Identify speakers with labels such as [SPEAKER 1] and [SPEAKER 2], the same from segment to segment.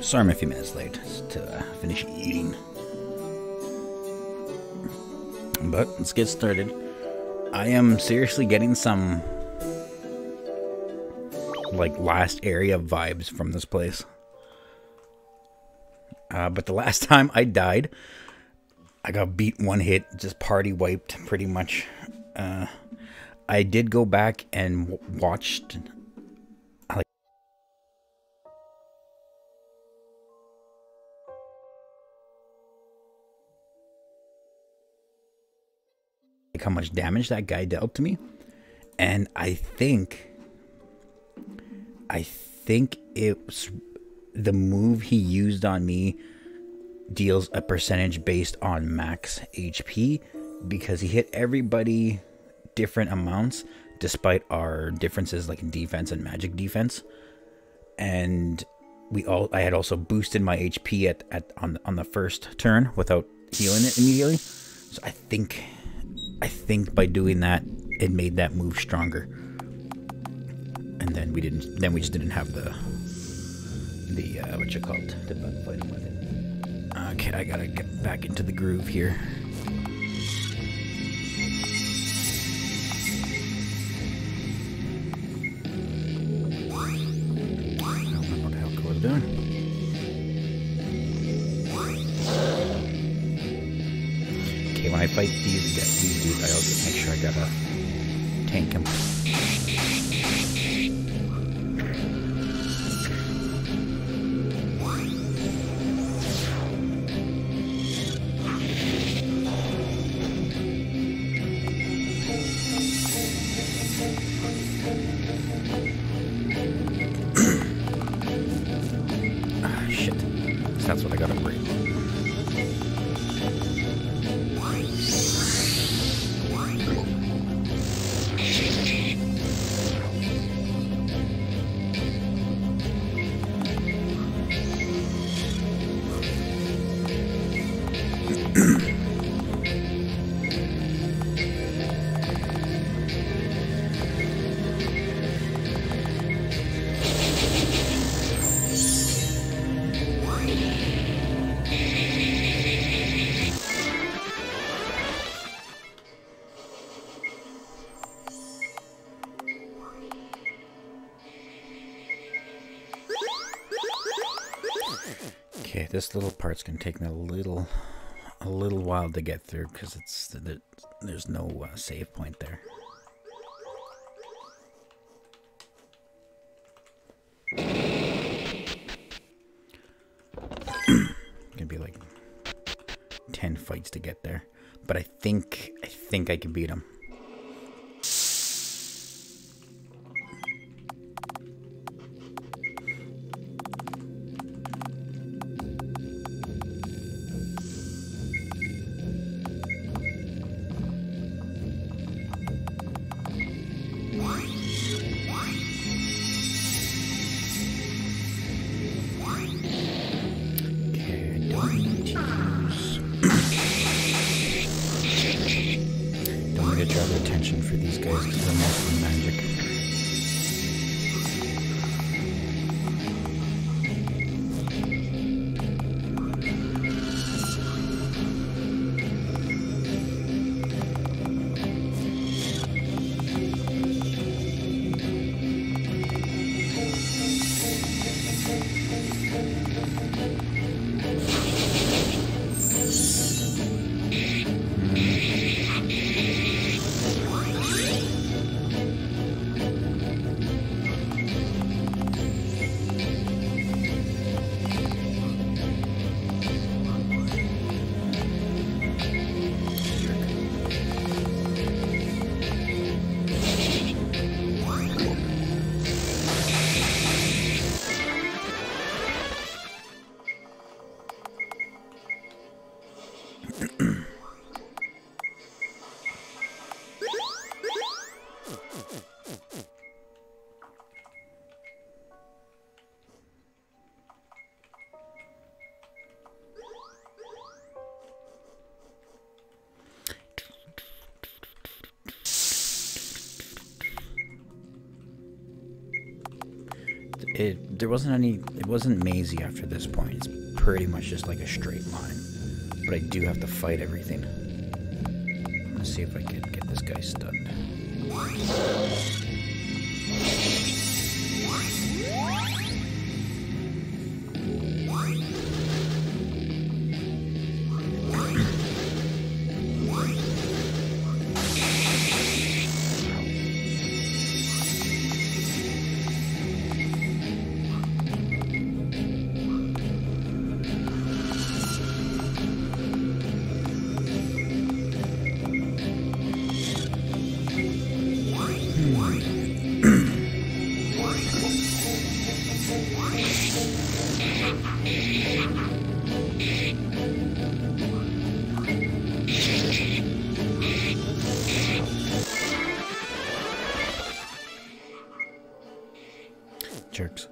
[SPEAKER 1] Sorry, I'm a few minutes late to finish eating. But let's get started. I am seriously getting some like last area vibes from this place. But the last time I died, I got beat one hit, just party wiped pretty much. I did go back and watched like how much damage that guy dealt to me, and I think it was the move he used on me deals a percentage based on max HP, because he hit everybody different amounts despite our differences like in defense and magic defense. And I had also boosted my HP on the first turn without healing it immediately. So I think by doing that it made that move stronger. And then we just didn't have the what you call it, the bug fighting with it. Okay, I gotta get back into the groove here. I don't remember what the hell I was doing. Okay, when I fight these dudes, I always make sure I gotta tank them. That's what I gotta break. Okay, this little part's gonna take me a little while to get through because there's no save point there. Gonna be like 10 fights to get there, but I think I can beat him. Draw the attention for these guys because they're mostly magic. There wasn't any. It wasn't mazy after this point. It's pretty much just like a straight line. But I do have to fight everything. Let's see if I can get this guy stunned. Jerks.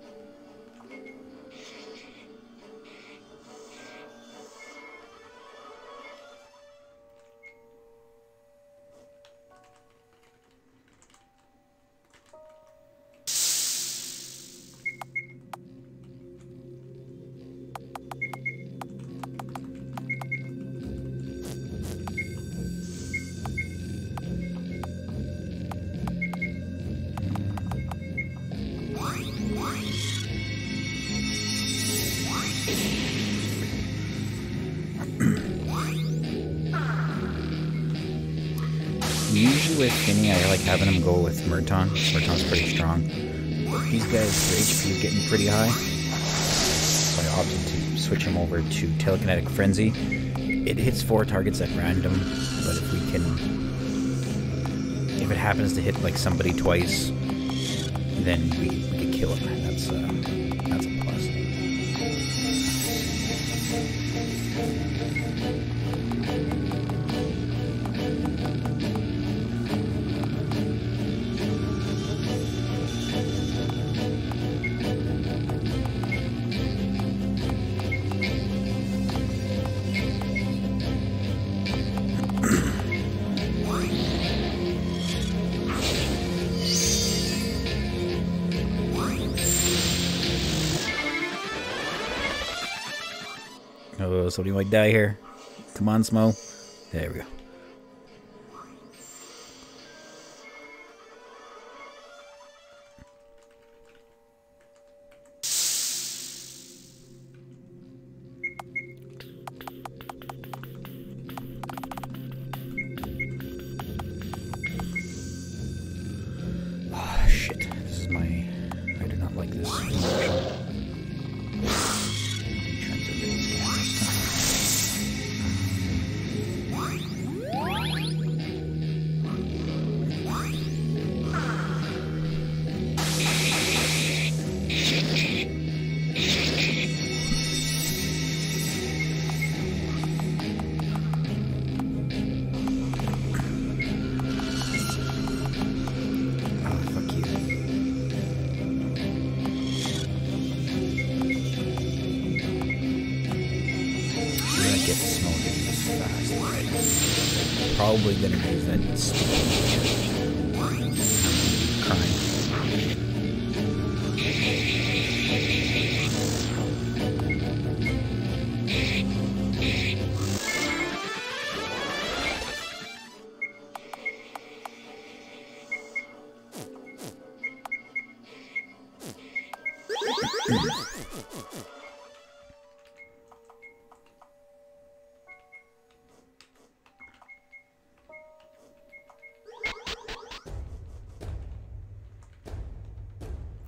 [SPEAKER 1] Usually with Finny, I like having him go with Merton. Merton's pretty strong. But these guys, their HP is getting pretty high. So I opted to switch him over to Telekinetic Frenzy. It hits 4 targets at random, but if we can... If it happens to hit like somebody twice, then we could kill him. That's a plus. Oh, somebody might die here. Come on, Smo. There we go. Oh, shit. This is my... I do not like this motion. Get smoking this fast, right? Probably gonna use that stupid crying.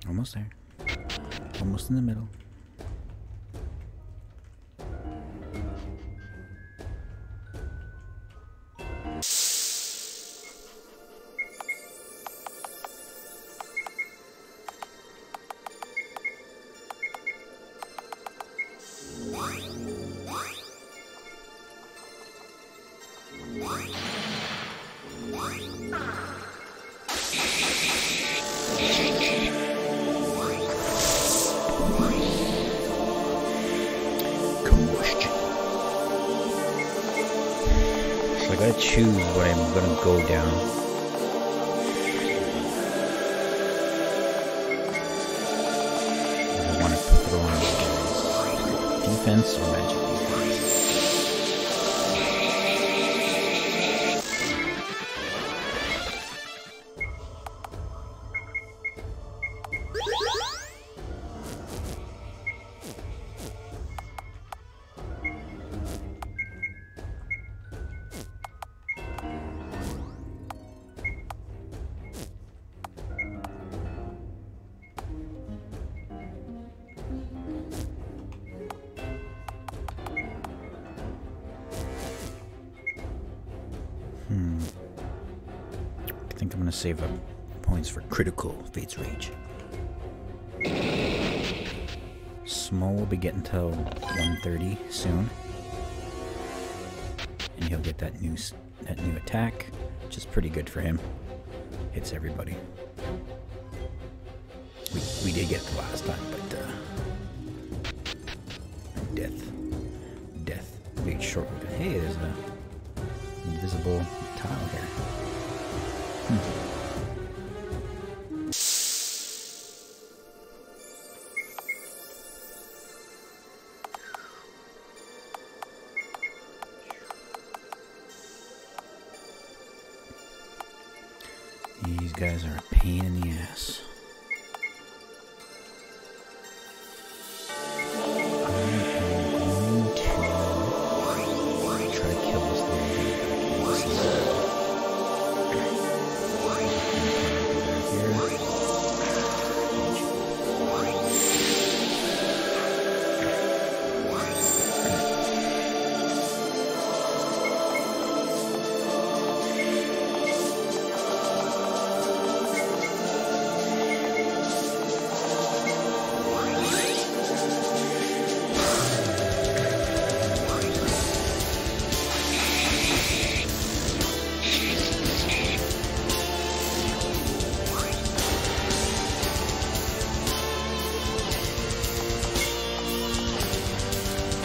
[SPEAKER 1] Almost there. Almost in the middle. I gotta choose what I'm gonna go down. defense or magic defense. I think I'm gonna save up points for critical Fate's Rage. Smo will be getting to 130 soon, and he'll get that new attack, which is pretty good for him. Hits everybody. We did get it the last time, but death. Wait, short weapon. Hey, there's a invisible tile here. These guys are a pain in the ass.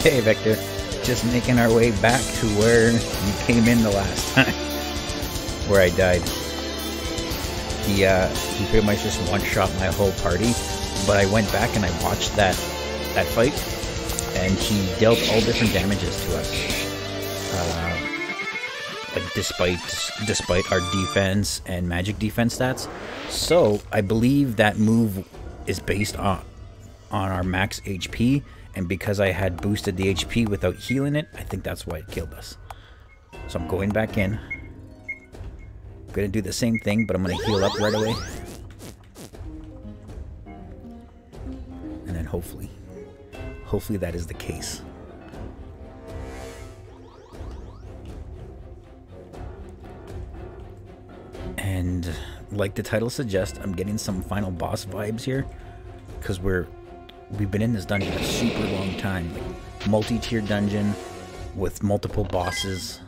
[SPEAKER 1] Hey Vector, just making our way back to where you came in the last time, where I died. He pretty much just one-shot my whole party, but I went back and I watched that fight, and he dealt all different damages to us, like despite our defense and magic defense stats. So I believe that move is based on our max HP. And because I had boosted the HP without healing it, I think that's why it killed us. So I'm going back in. I'm going to do the same thing, but I'm going to heal up right away. And then hopefully that is the case. And like the title suggests, I'm getting some final boss vibes here. Because we've been in this dungeon a super long time, like multi-tier dungeon with multiple bosses.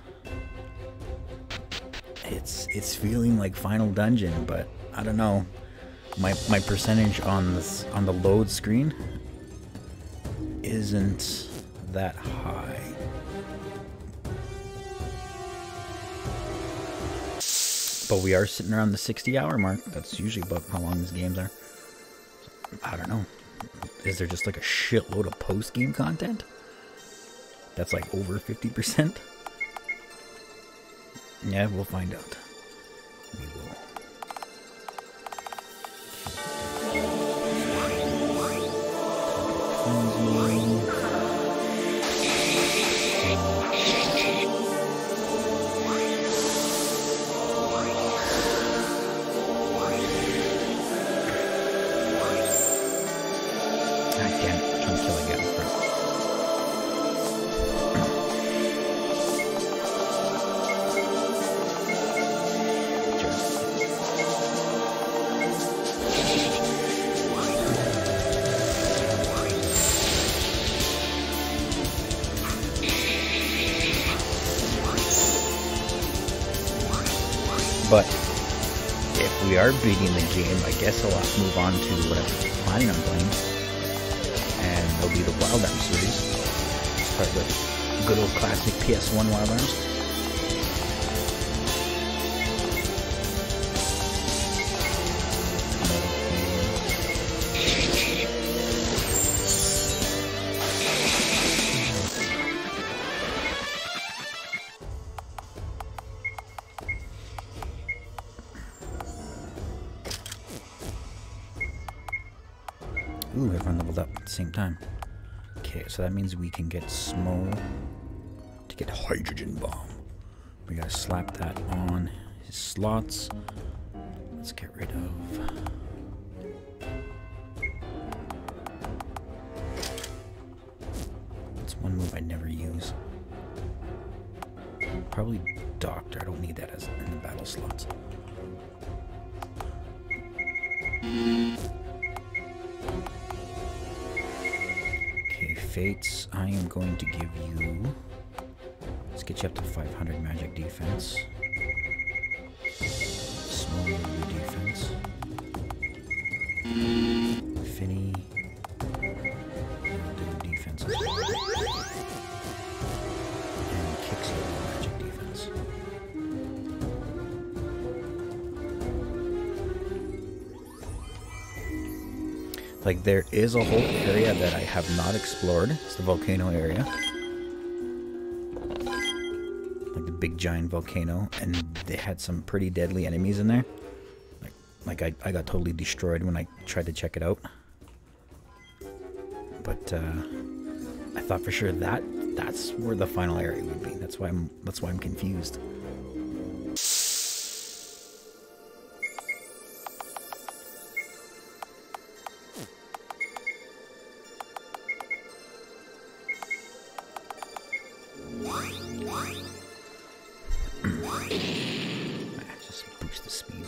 [SPEAKER 1] It's feeling like final dungeon, but I don't know. My percentage on the load screen isn't that high. But we are sitting around the 60-hour mark. That's usually about how long these games are. I don't know. Is there just like a shitload of post-game content? That's like over 50%? Yeah, we'll find out. We will. But if we are beating the game, I guess I'll have to move on to what I'm planning on playing. And it'll be the Wild Arms series. Start with good old classic PS1 Wild Arms. Ooh, everyone leveled up at the same time. Okay, so that means we can get Smo to get hydrogen bomb. We gotta slap that on his slots. Let's get rid of... That's one move I never use. Probably Doctor. I don't need that as in the battle slots. Okay, Fates. I am going to give you... Let's get you up to 500 magic defense. Small defense. Finny. Do defense as well. And kicks you magic defense. Like, there is a whole area that I have not explored. It's the volcano area. Like the big giant volcano. And they had some pretty deadly enemies in there. Like I got totally destroyed when I tried to check it out. But I thought for sure that's where the final area would be. That's why I'm confused. Just boost the speed.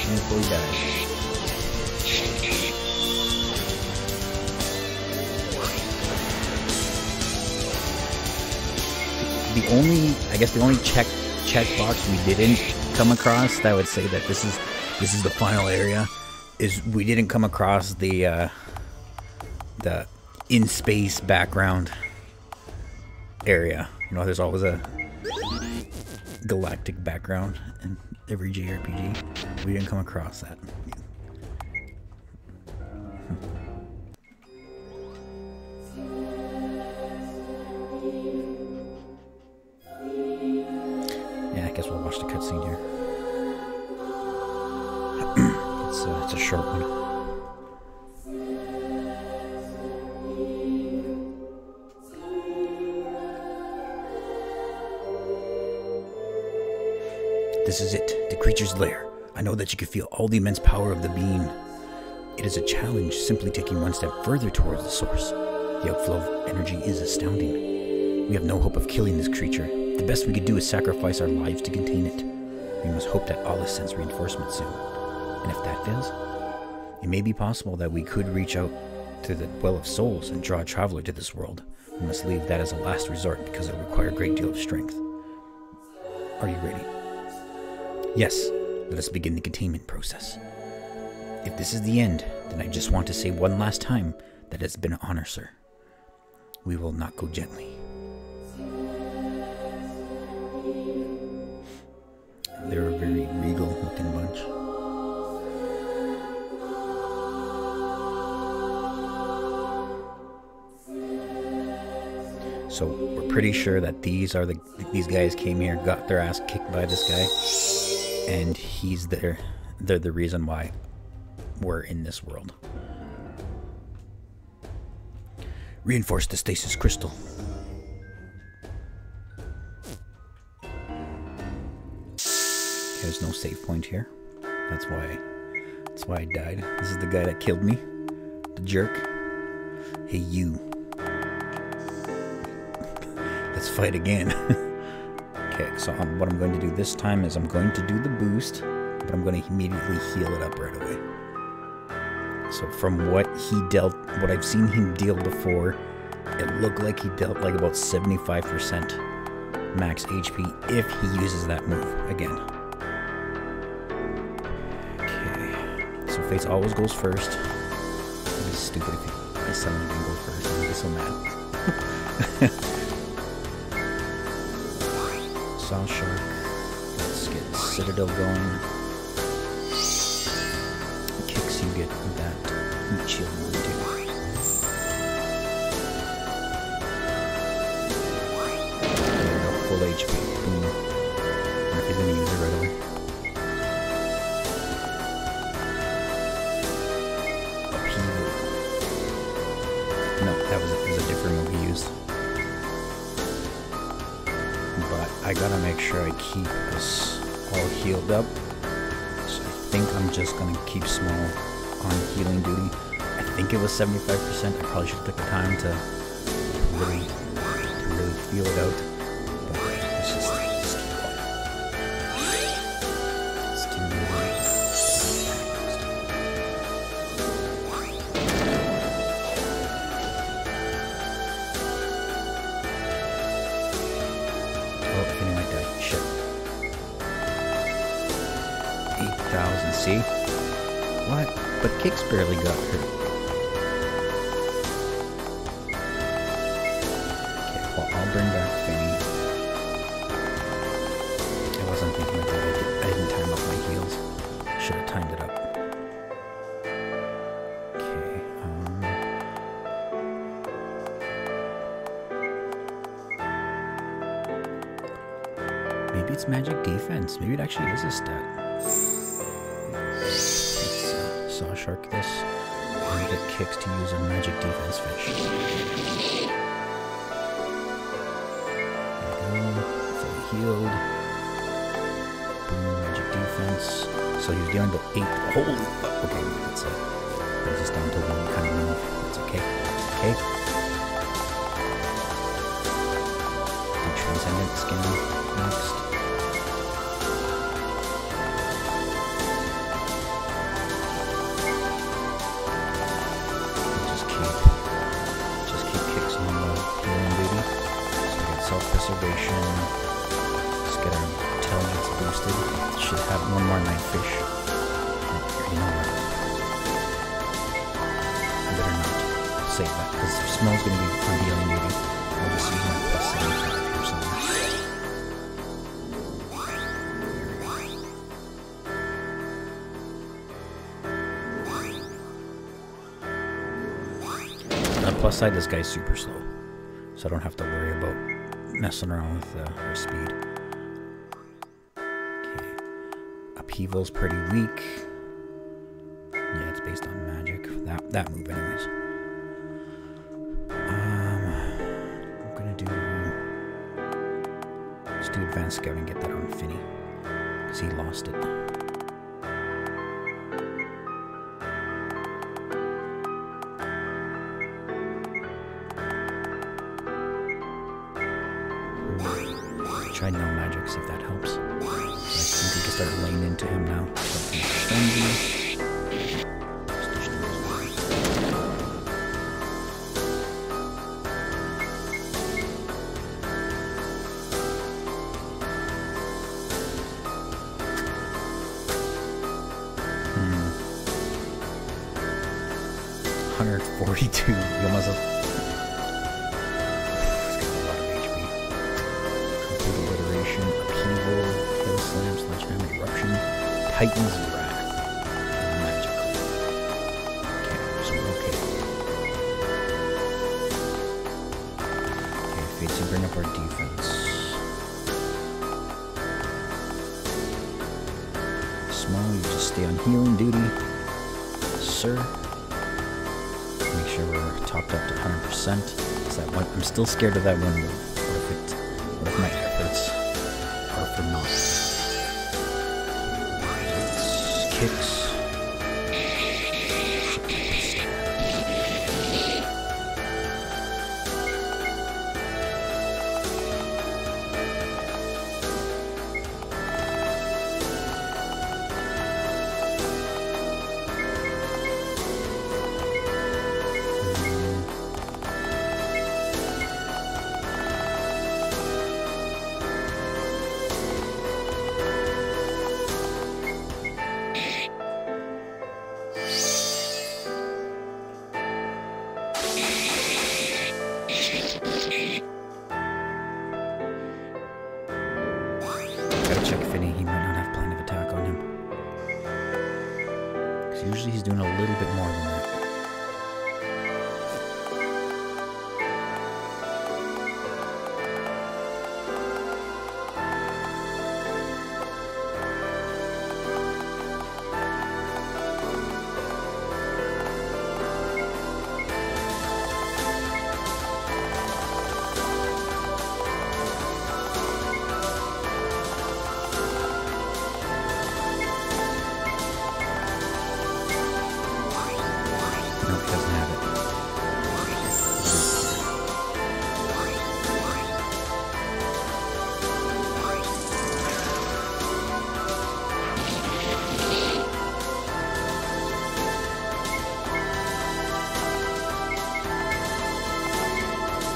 [SPEAKER 1] Before he dies. The only check box we didn't come across that would say that this is the final area is we didn't come across the in space background area. You know, there's always a galactic background in every JRPG. We didn't come across that. Yeah, I guess we'll watch the cutscene here. It's a short one. This is it, the creature's lair. I know that you can feel all the immense power of the being. It is a challenge simply taking one step further towards the source. The outflow of energy is astounding. We have no hope of killing this creature. The best we could do is sacrifice our lives to contain it. We must hope that Allah sends reinforcements soon. And if that fails, it may be possible that we could reach out to the Well of Souls and draw a traveler to this world. We must leave that as a last resort because it will require a great deal of strength. Are you ready? Yes, let us begin the containment process. If this is the end, then I just want to say one last time that it's been an honor, sir. We will not go gently. They're a very regal looking bunch. So we're pretty sure that these guys came here, got their ass kicked by this guy. And they're the reason why we're in this world. Reinforce the stasis crystal. There's no save point here. That's why I died. This is the guy that killed me. The jerk. Hey, you. Let's fight again. Okay, so what I'm going to do this time is I'm going to do the boost, but I'm going to immediately heal it up right away. So from what he dealt, what I've seen him deal before, it looked like he dealt like about 75% max HP if he uses that move again. Okay, so Fates always goes first. It'd be stupid if I suddenly didn't go first. I'd be so mad. Saw Shark. Let's get Citadel going. Kicks, you get that heat shield move too. Full HP. Boom. I wonder if he's gonna use it right away. Upheaval. No, that was a different move he used. But I gotta make sure I keep us all healed up. So I think I'm just gonna keep small on healing duty. I think it was 75%. I probably should have took the time to really feel it out. But it's just it's too Oh, Finny might die. Shit. 8,000. See? What? But Kicks barely got hurt. Okay, well, I'll bring back Finny. I wasn't thinking of that. I didn't time up my heals. Should have timed it up. Okay, maybe it's magic defense. Maybe it actually is a stat. Saw Shark this. And get Kicks to use a magic defense fish. There we go. Fully healed. Boom, magic defense. So he's dealing with 8. Holy fuck. Okay, that's it. Brings us down to 1 kind of move. That's okay. Okay. The Transcendent skin next. Self-preservation. Let's get our intelligence boosted. Should have one more night fish. You know what? I better not save that because Smell's going to be on healing duty. I'll just use my plus 75 here somewhere. On the plus side, this guy's super slow, so I don't have to worry about messing around with her speed. Okay. Upheaval's pretty weak. Yeah, it's based on magic. That move anyways. I'm gonna do... Let's do advanced scout and get that on Finny. Because he lost it. Try no magic, see if that helps. So I think we can start laying into him now. $142. You almost have... Upheaval, Kill Slam, Sledgehammer, Eruption, Titan's Wrath, and Magic. Okay, so we're okay. Okay, Fates, you bring up our defense. Small, you just stay on healing duty. Sir. Make sure we're topped up to 100%. That one, I'm still scared of that one move. What if my efforts are for naught? Kicks.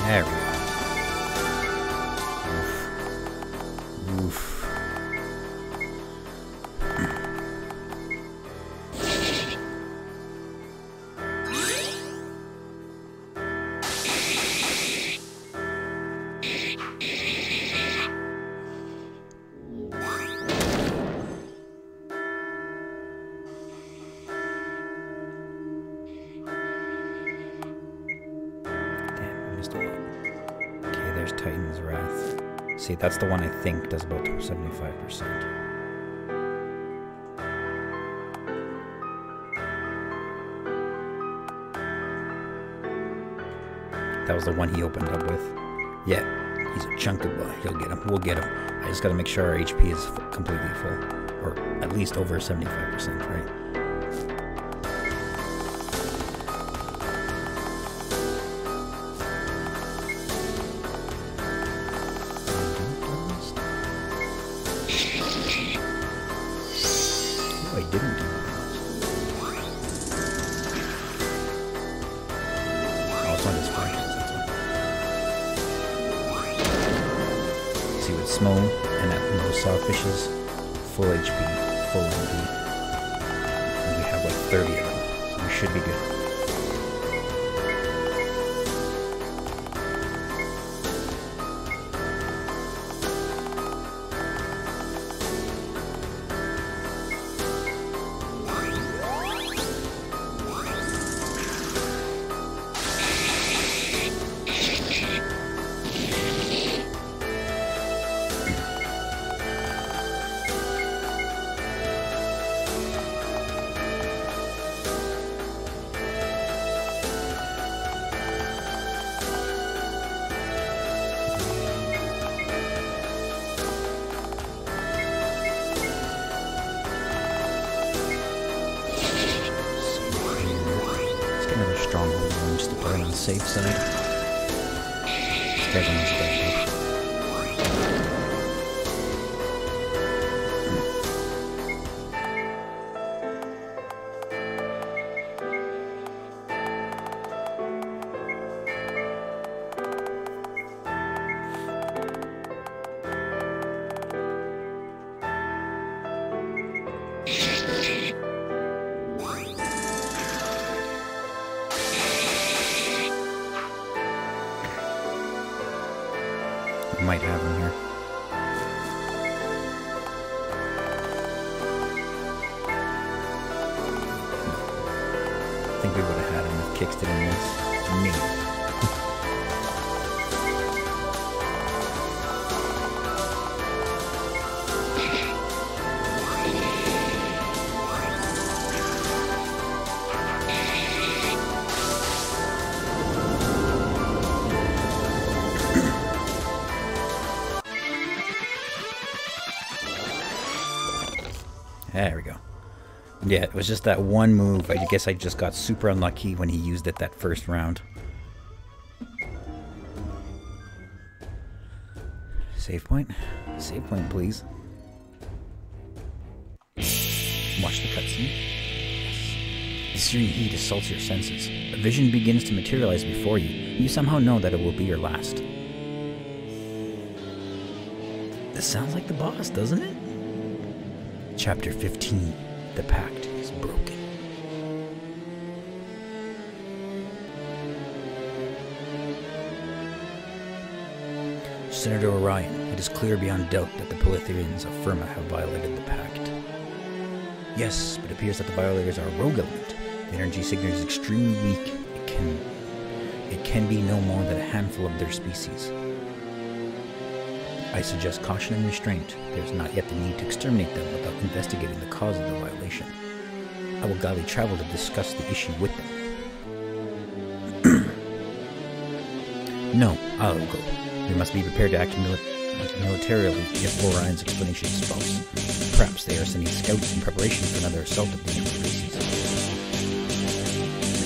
[SPEAKER 1] There we go. Oof. Oof. Okay, there's Titan's Wrath. See, that's the one I think does about 75%. That was the one he opened up with. Yeah, he's a chunk of boy. He'll get him. We'll get him. I just gotta make sure our HP is completely full. Or at least over 75%, right? I didn't do that. Oh, it's one of his functions, that's why. See, with Smo and that those sawfishes, full HP, full MP. And we have like 30 of them, so we should be good. Stronghold one just to put it on the safe side. This guy's almost dead. Might have him here. I think we would have had him if Kix didn't miss. Me. There we go. Yeah, it was just that one move. I guess I just got super unlucky when he used it that first round. Save point. Save point, please. Watch the cutscene. Yes. The searing heat assaults your senses. A vision begins to materialize before you. You somehow know that it will be your last. This sounds like the boss, doesn't it? Chapter 15. The pact is broken. Senator Orion, it is clear beyond doubt that the Polytherians of Firma have violated the pact. Yes, but it appears that the violators are a rogue element. The energy signature is extremely weak. It can be no more than a handful of their species. I suggest caution and restraint. There is not yet the need to exterminate them without investigating the cause of the violation. I will gladly travel to discuss the issue with them. No, I'll go. We must be prepared to act militarily if Orion's explanation is false. Perhaps they are sending scouts in preparation for another assault of the human species.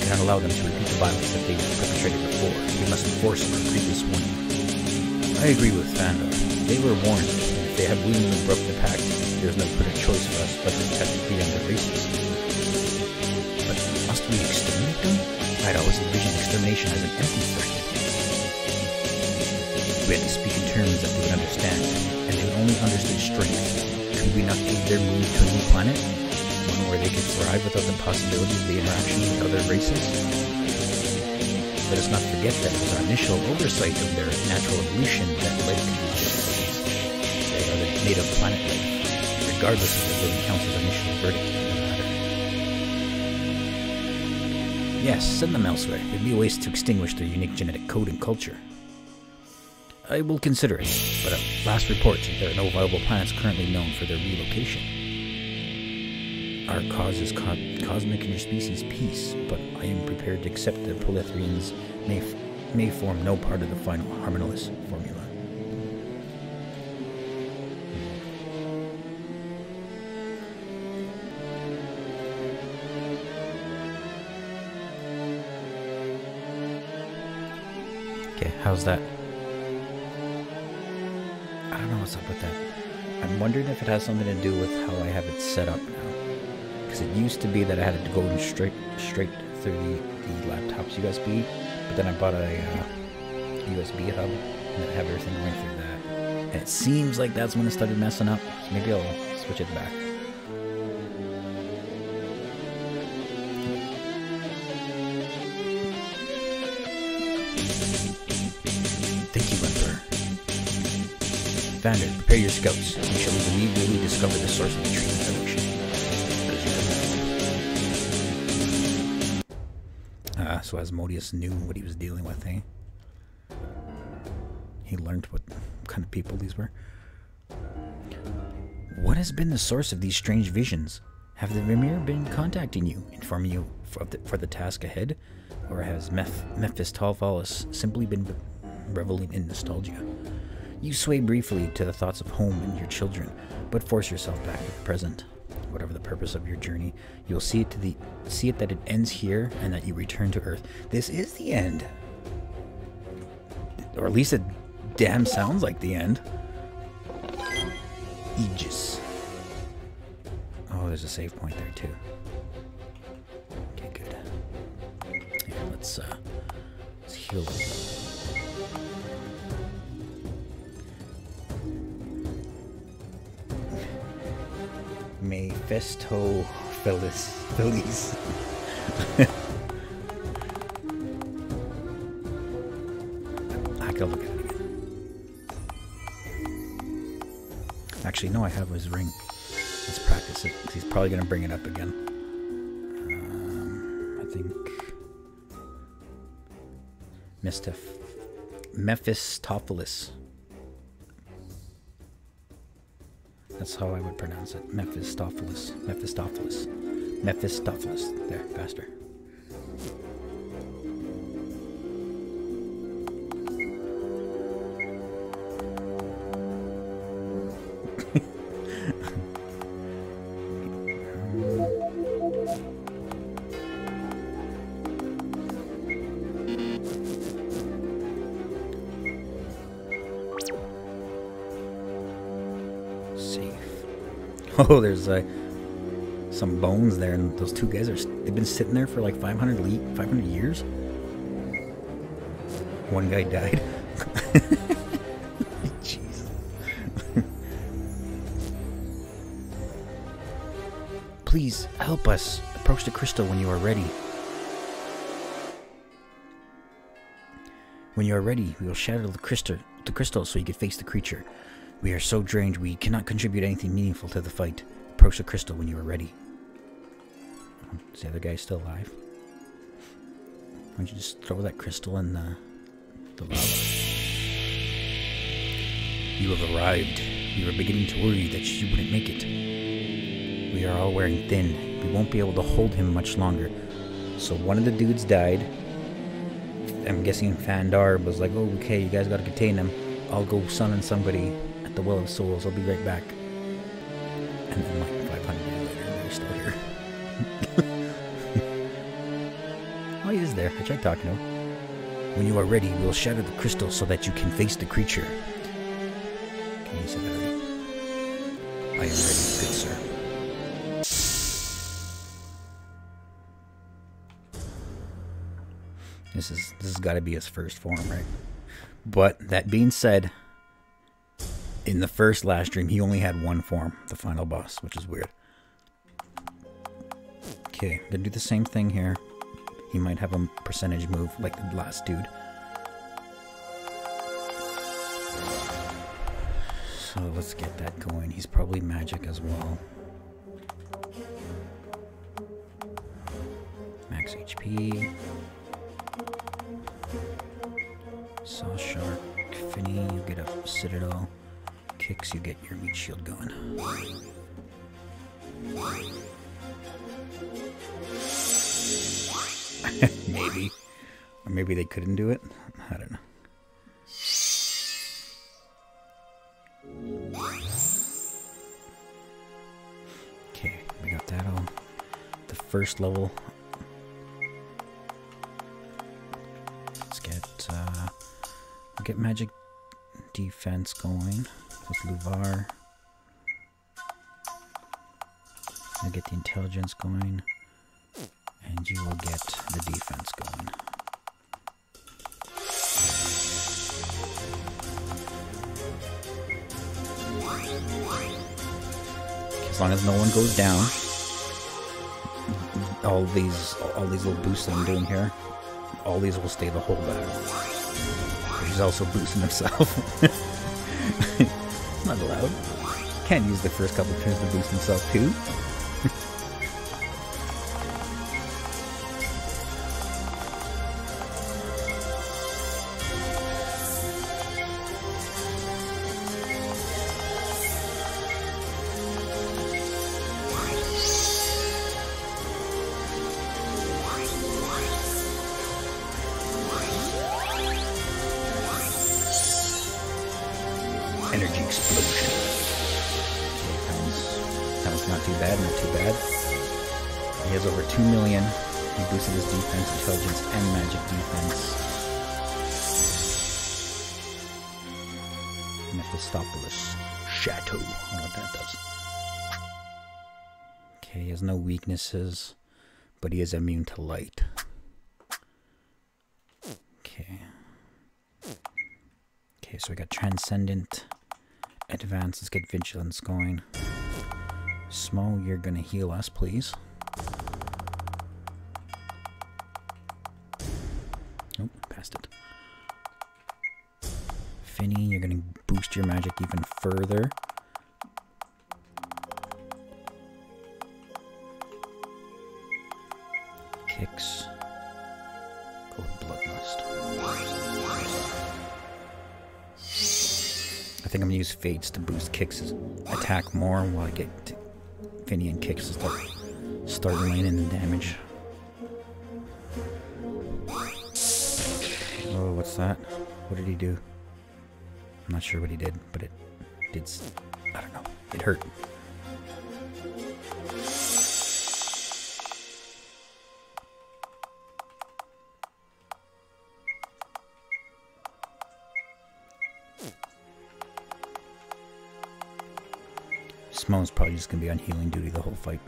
[SPEAKER 1] We cannot allow them to repeat the violence that they perpetrated before. We must enforce our previous warning. I agree with Fandor. They were warned, and if they have willingly broke the pact, there is no further choice for us but to protect the younger races. But must we exterminate them? I'd always envisioned extermination as an empty threat. We had to speak in terms that they would understand, and they would only understood strength. Could we not aid their move to a new planet? One where they could thrive without the possibility of the interaction with other races? Let us not forget that it was our initial oversight of their natural evolution that led to these differences. They are the native planet life, regardless of the Living Council's initial verdict in the matter. Yes, send them elsewhere. It would be a waste to extinguish their unique genetic code and culture. I will consider it, but at last reports, there are no viable planets currently known for their relocation. Our cause is cosmic interspecies peace, but I am prepared to accept that Prolethrians may form no part of the final harmonious formula. Okay, how's that? I don't know what's up with that. I'm wondering if it has something to do with how I have it set up now. Because it used to be that I had to go in straight through the laptop's USB, but then I bought a USB hub and I have everything going through that. And it seems like that's when it started messing up, so maybe I'll switch it back. Thank you, Emperor. Vander, prepare your scouts. We shall immediately discover the source of the treatment direction. So Asmodeus knew what he was dealing with, eh? He learned what kind of people these were. What has been the source of these strange visions? Have the Vimir been contacting you, informing you for the task ahead? Or has Memphistopheles simply been reveling in nostalgia? You sway briefly to the thoughts of home and your children, but force yourself back to the present. Whatever the purpose of your journey, you'll see it that it ends here and that you return to Earth. This is the end. Or at least it damn sounds like the end. Aegis. Oh, there's a save point there too. Okay, good. Yeah, let's heal. Memphistopheles. I can look at it again. Actually, no, I have his ring. Let's practice it. He's probably going to bring it up again. I think Memphistopheles. That's how I would pronounce it. Mephistopheles. Mephistopheles. Mephistopheles. There, faster. Oh, there's some bones there, and those two guys they've been sitting there for like 500 years. One guy died. Jeez. Please help us. Approach the crystal when you are ready. When you are ready, we will shatter the crystal so you can face the creature. We are so drained we cannot contribute anything meaningful to the fight. Approach the crystal when you are ready. Is the other guy still alive? Why don't you just throw that crystal in the lava? You have arrived. We were beginning to worry that you wouldn't make it. We are all wearing thin. We won't be able to hold him much longer. So one of the dudes died. I'm guessing Fandar was like, oh, okay, you guys gotta contain him. I'll go summon somebody at the Well of Souls. I'll be right back. And then like 500 years later, they're still here. Oh, he is there. I tried talking to him. When you are ready, we'll shatter the crystal so that you can face the creature. Can you say that right? I am ready, good sir. This has got to be his first form, right? But that being said, in the first last stream, he only had one form, the final boss, which is weird. Okay, gonna do the same thing here. He might have a percentage move like the last dude. So let's get that going. He's probably magic as well. Max HP. Saw Shark. Finny, you get a Citadel. Kicks, you get your meat shield going. Maybe. Or maybe they couldn't do it. I don't know. Okay, we got that all. The first level. Let's get magic defense going with Luvar. I'll get the intelligence going. And you will get the defense going. As long as no one goes down, all these little boosts that I'm doing here, all these will stay the whole battle. He's also boosting himself. Not allowed. Can't use the first couple turns to boost himself too. Energy explosion. That was not too bad, not too bad. He has over 2 million. He boosted his defense, intelligence, and magic defense. Memphistopheles Chateau. I don't know what that does. Okay, he has no weaknesses, but he is immune to light. Okay. Okay, so we got Transcendent. Advance, let's get Vigilance going. Smo, you're gonna heal us, please. Nope, passed it. Finny, you're gonna boost your magic even further. Kicks. Go with Bloodlust. I think I'm gonna use Fates to boost Kicks' attack more while I get Finny and Kicks to start laying in the damage. Oh, what's that? What did he do? I'm not sure what he did, but it did. I don't know. It hurt. Smo's probably just gonna be on healing duty the whole fight.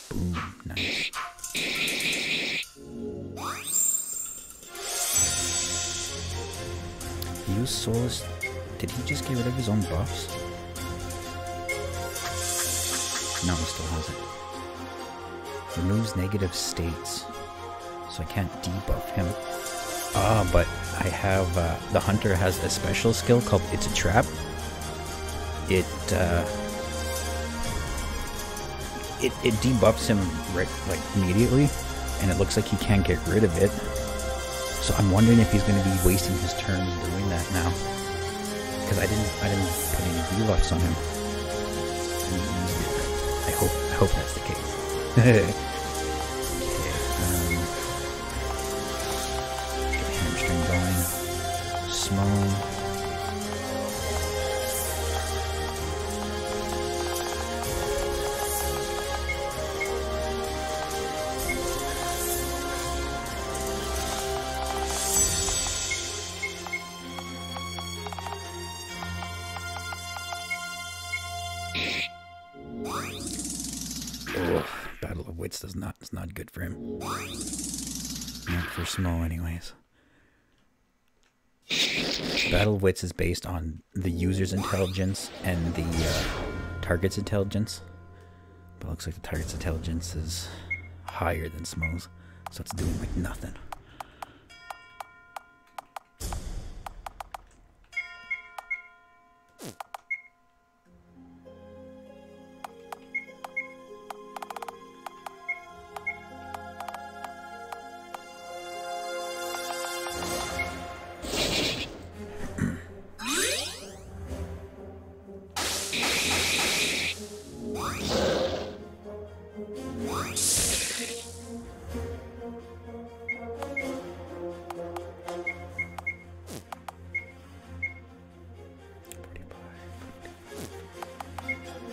[SPEAKER 1] Boom, nice. He used Soulless. Did he just get rid of his own buffs? No, he still has it. Removes negative states. So I can't debuff him. But I have, the Hunter has a special skill called It's a Trap. It debuffs him right, like, immediately. And it looks like he can't get rid of it. So I'm wondering if he's going to be wasting his turn doing that now. Because I didn't put any debuffs on him. I hope that's the case. Okay, get hamstring going. Small. wits is not good for him. Not for Smo, anyways. Battle wits is based on the user's intelligence and the target's intelligence. But it looks like the target's intelligence is higher than Smo's, so it's doing like nothing.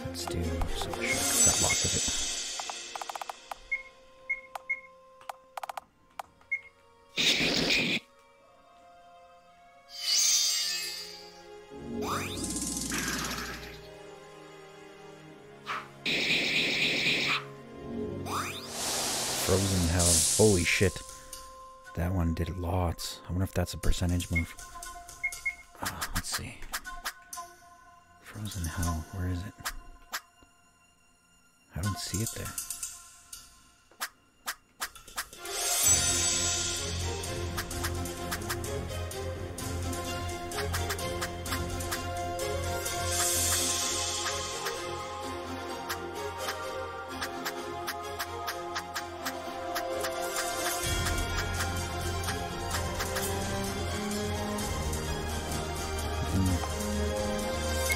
[SPEAKER 1] Let's do some sharks. Got lots of it. Frozen hell. Holy shit. That one did lots. I wonder if that's a percentage move. Let's see. Frozen hell. Where is it? I don't see it there.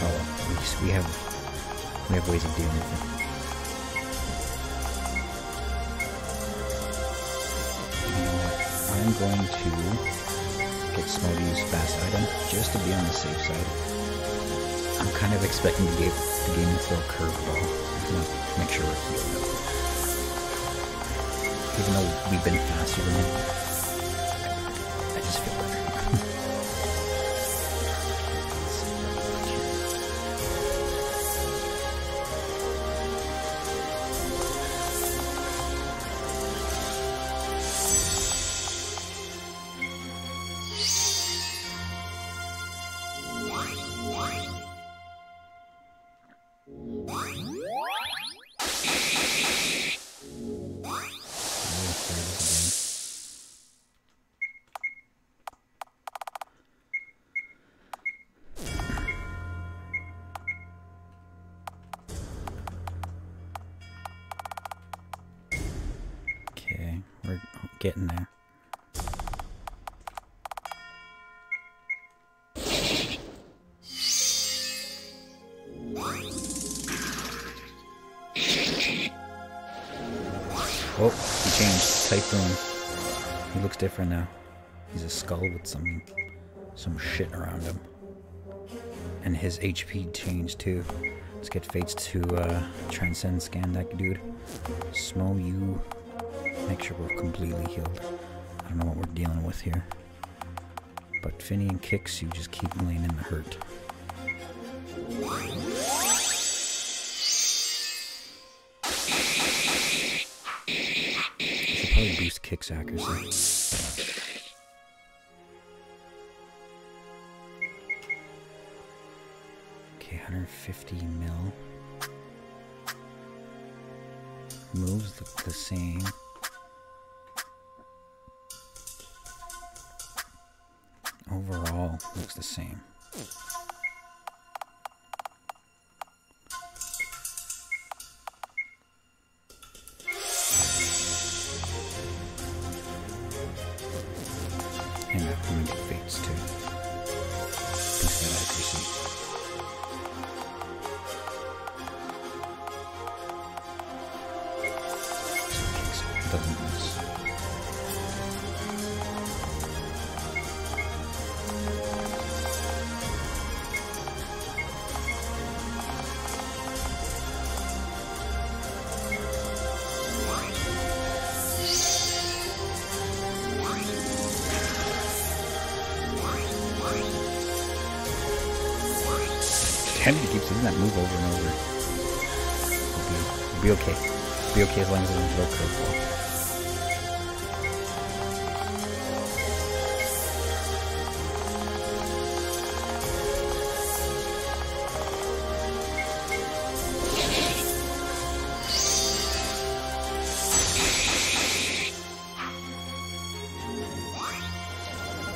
[SPEAKER 1] Oh well, at least we have ways of dealing with it. I'm going to get Smo to use fast item just to be on the safe side. I'm kind of expecting the game to throw a curveball to make sure we're healed up. Even though we've been faster than him, I just feel better. Okay, we're getting there. Oh, he changed. Typhoon. He looks different now. He's a skull with some shit around him. And his HP changed too. Let's get Fates to transcend scan that dude. Smo, you make sure we're completely healed. I don't know what we're dealing with here. But Finny and Kicks, you just keep laying in the hurt. Should probably boost Kicks accuracy. Okay, 150 mil. Moves look the same. Overall, looks the same. Hang on, I'm gonna get Fates too. Boost that accuracy. Doesn't miss. Damn, he keeps doing that move over and over. We'll be okay. Be okay as long as it doesn't throw curveball.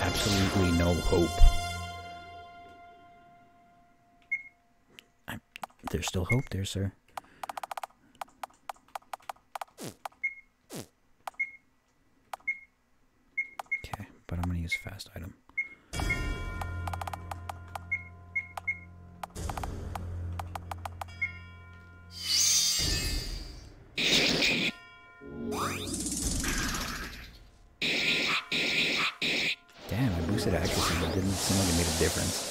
[SPEAKER 1] Absolutely no hope. There's still hope there, sir. Okay, but I'm gonna use fast item. Damn, I boosted accuracy, but it didn't seem like it made a difference.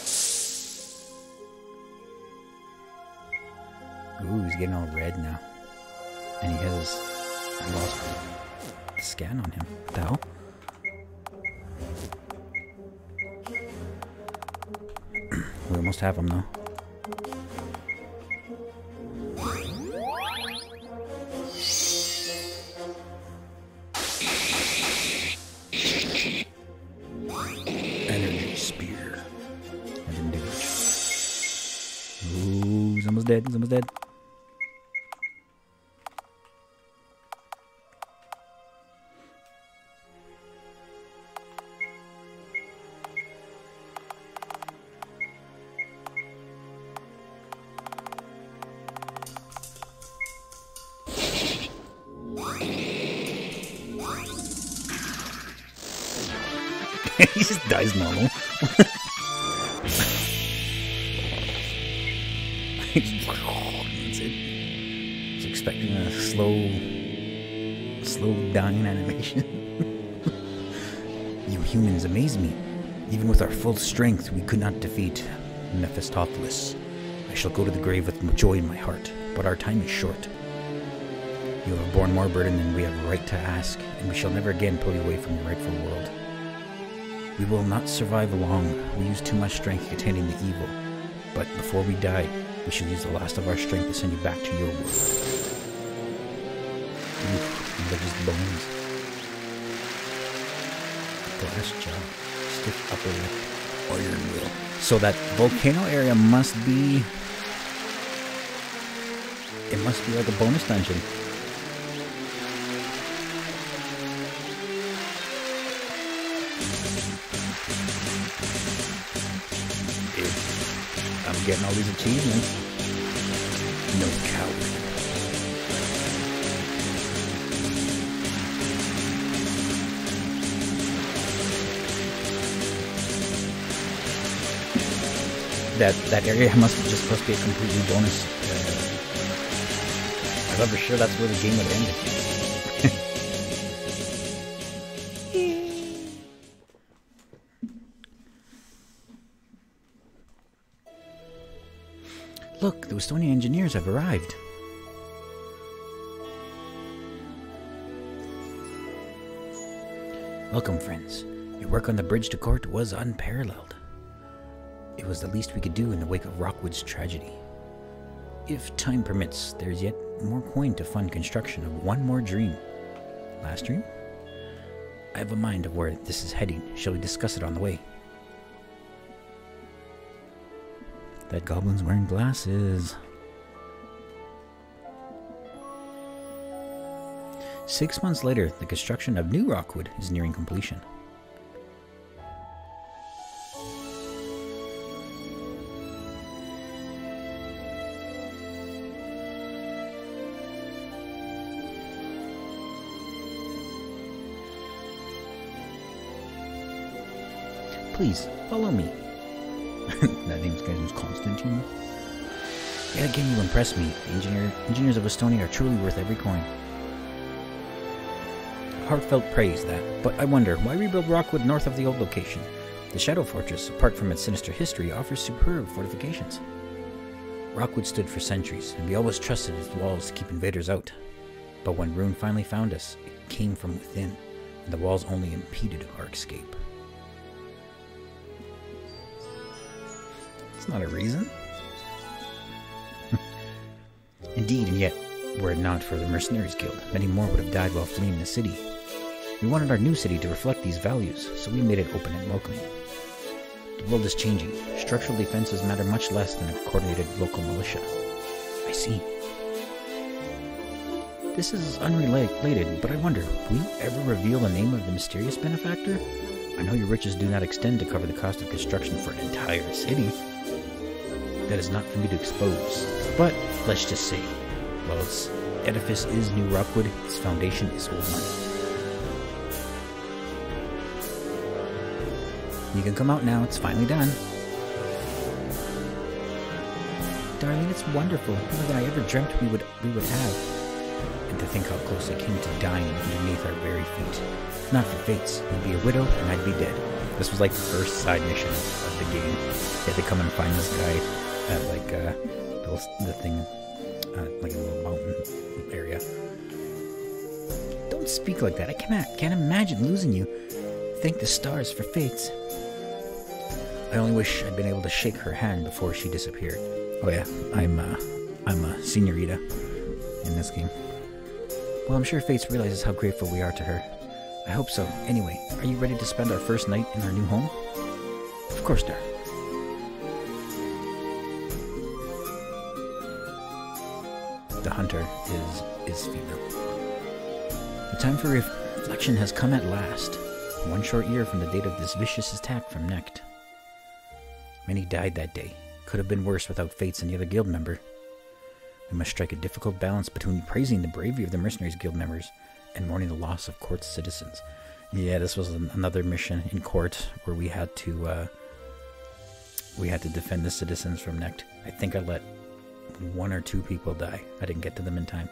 [SPEAKER 1] Ooh, he's getting all red now. And he has lost the scan on him. What the hell? We almost have him though. Energy spear. I didn't do much. Ooh, he's almost dead. He's almost dead. He just dies normal. That's it. I was expecting a slow dying animation. You humans amaze me. Even with our full strength, we could not defeat Memphistopheles. I shall go to the grave with joy in my heart, but our time is short. You have borne more burden than we have a right to ask, and we shall never again pull you away from your rightful world. We will not survive long. We use too much strength containing the evil. But before we die, we shall use the last of our strength to send you back to your world. Oof, they're just bones. Glass jaw. Stiff upper lip. Iron will. So that volcano area must be... It must be like a bonus dungeon. I'm getting all these achievements. No coward. That area must be just supposed to be a completely bonus. I thought for sure that's where the game would end. Look, the Westonian engineers have arrived. Welcome, friends. Your work on the bridge to court was unparalleled. It was the least we could do in the wake of Rockwood's tragedy. If time permits, there's yet more coin to fund construction of one more dream. Last dream? I have a mind of where this is heading. Shall we discuss it on the way? That goblin's wearing glasses. 6 months later, the construction of New Rockwood is nearing completion. Please, follow me. That name's Constantine. Yet again, you impress me. The engineers of Estonia are truly worth every coin. Heartfelt praise, that. But I wonder, why rebuild Rockwood north of the old location? The Shadow Fortress, apart from its sinister history, offers superb fortifications. Rockwood stood for centuries, and we always trusted its walls to keep invaders out. But when ruin finally found us, it came from within, and the walls only impeded our escape. It's not a reason. Indeed, and yet, Were it not for the Mercenaries Guild, many more would have died while fleeing the city. We wanted our new city to reflect these values, so we made it open and welcoming. The world is changing. Structural defenses matter much less than a coordinated local militia. I see. This is unrelated, but I wonder, will you ever reveal the name of the mysterious benefactor? I know your riches do not extend to cover the cost of construction for an entire city. That is not for me to expose. But, let's just say, while its edifice is New Rockwood, its foundation is old money. You can come out now, it's finally done. Darling, it's wonderful, more than I ever dreamt we would have. And to think how close I came to dying underneath our very feet. If not for fates, you'd be a widow and I'd be dead. This was like the first side mission of the game. They had to come and find this guy at like the thing, like a little mountain area. Don't speak like that. I can't imagine losing you. Thank the stars for fates. I only wish I'd been able to shake her hand before she disappeared. Oh yeah, I'm a señorita in this game. Well, I'm sure Fates realizes how grateful we are to her. I hope so. Anyway, are you ready to spend our first night in our new home? Of course, dear. The hunter is female. The time for reflection has come at last. 1 short year from the date of this vicious attack from Necht. Many died that day. Could have been worse without Fates and the other guild member. We must strike a difficult balance between praising the bravery of the Mercenaries Guild members and mourning the loss of Court's citizens. Yeah, this was another mission in Court where we had to defend the citizens from Necht. I think I let 1 or 2 people die. I didn't get to them in time.